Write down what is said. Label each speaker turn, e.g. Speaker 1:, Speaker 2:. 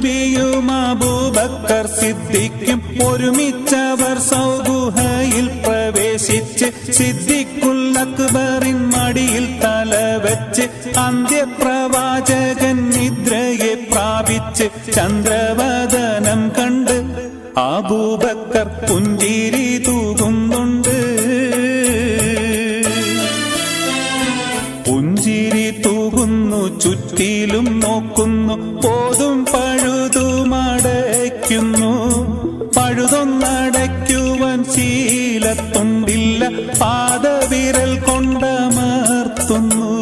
Speaker 1: നബിയും അബൂബക്കർ സിദ്ദീഖും ഒരുമിച്ചവർ സൗഗുഹയിൽ പ്രവേശിച്ച് സിദ്ദീഖുൽ അക്ബറിൻ മടിയിൽ തലവെച്ച് അന്ത്യപ്രവാചകൻ നിദ്രയെ പ്രാപിച്ച് ചന്ദ്രവദനം കണ്ട് അബൂബക്കർ പുഞ്ചിരി തൂകുന്നുണ്ട്. പുഞ്ചിരി തൂകുന്നു, ചുറ്റിലും നോക്കുന്നു, പോതും പഴുതുമടയ്ക്കുന്നു. പഴുതൊന്നടയ്ക്കുവാൻ ശീലത്തുണ്ടില്ല, പാദവിരൽ കൊണ്ടമർത്തുന്നു.